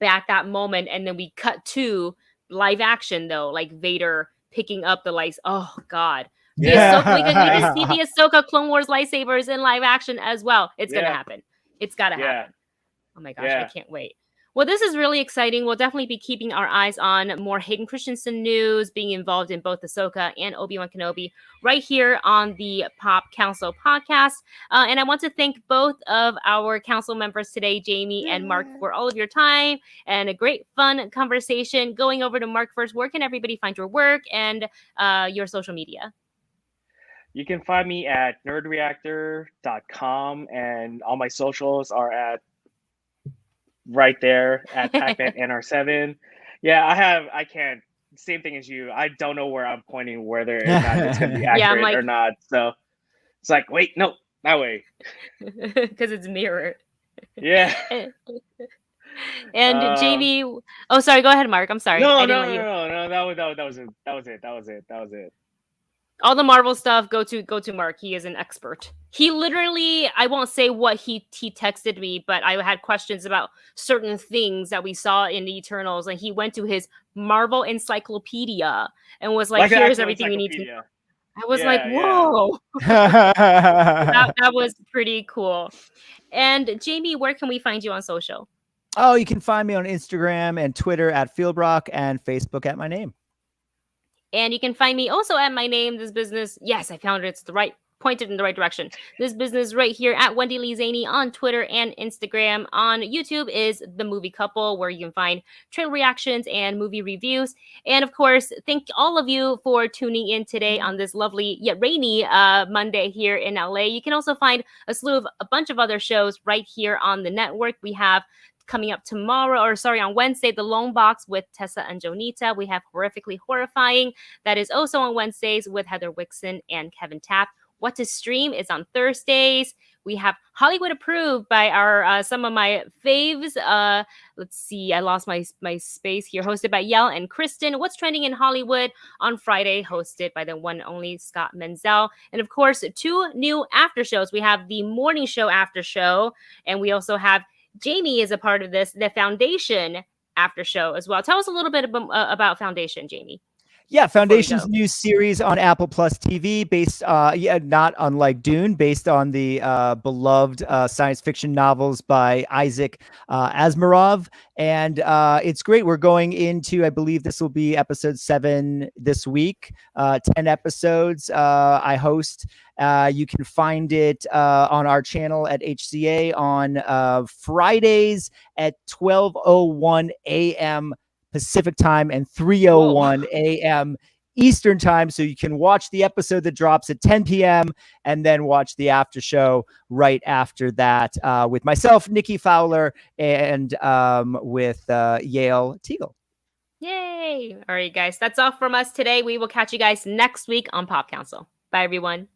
back that moment, and then we cut to live action though, like Vader picking up the lights. Oh God. We can see the Ahsoka Clone Wars lightsabers in live action as well. It's gonna happen. It's gotta happen. Oh my gosh, I can't wait. Well, this is really exciting. We'll definitely be keeping our eyes on more Hayden Christensen news, being involved in both Ahsoka and Obi-Wan Kenobi right here on the Pop Council podcast. And I want to thank both of our council members today, Jami and Mark, for all of your time and a great fun conversation. Going over to Mark first, where can everybody find your work and your social media? You can find me at nerdreactor.com, and all my socials are at right there at Pac-Man NR7. Yeah, I can't, same thing as you. I don't know where I'm pointing, whether or not it's going to be accurate or not. So it's like, wait, no, that way. Because it's mirrored. Yeah. And Jami, oh, sorry, go ahead, Mark. I'm sorry. No, that was it. All the Marvel stuff, go to Mark. He is an expert. He literally, I won't say what he texted me, but I had questions about certain things that we saw in the Eternals, and he went to his Marvel encyclopedia and was like here's everything we need to know. I was like, whoa. that was pretty cool. And Jami, where can we find you on social? Oh, you can find me on Instagram and Twitter at Philbrick, and Facebook at my name. And you can find me also at my name, this business. Yes, I found it. It's pointed in the right direction. This business right here at Wendy Lee Szany on Twitter and Instagram. On YouTube is The Movie Couple, where you can find trailer reactions and movie reviews. And of course, thank all of you for tuning in today on this lovely yet rainy Monday here in LA. You can also find a bunch of other shows right here on the network. We have coming up on Wednesday, The Lone Box with Tessa and Jonita. We have Horrifically Horrifying. That is also on Wednesdays with Heather Wixon and Kevin Taft. What to Stream is on Thursdays. We have Hollywood Approved by our some of my faves. Let's see, I lost my space here. Hosted by Yell and Kristen. What's Trending in Hollywood on Friday, hosted by the one and only Scott Menzel. And of course, 2 new after shows. We have the morning show after show, and we also have Jami is a part of this, the Foundation after show as well. Tell us a little bit about Foundation, Jami. Yeah, before we Foundation's go? new series on Apple Plus TV, based, not unlike Dune, based on the beloved science fiction novels by Isaac Asimov, and it's great. We're going into, I believe this will be episode 7 this week. 10 episodes. I host. You can find it on our channel at HCA on Fridays at 12:01 a.m. Pacific time and 3:01 a.m. Eastern time. So you can watch the episode that drops at 10 p.m. and then watch the after show right after that with myself, Nikki Fowler, and with Yale Teagle. Yay! All right, guys, that's all from us today. We will catch you guys next week on Pop Council. Bye, everyone.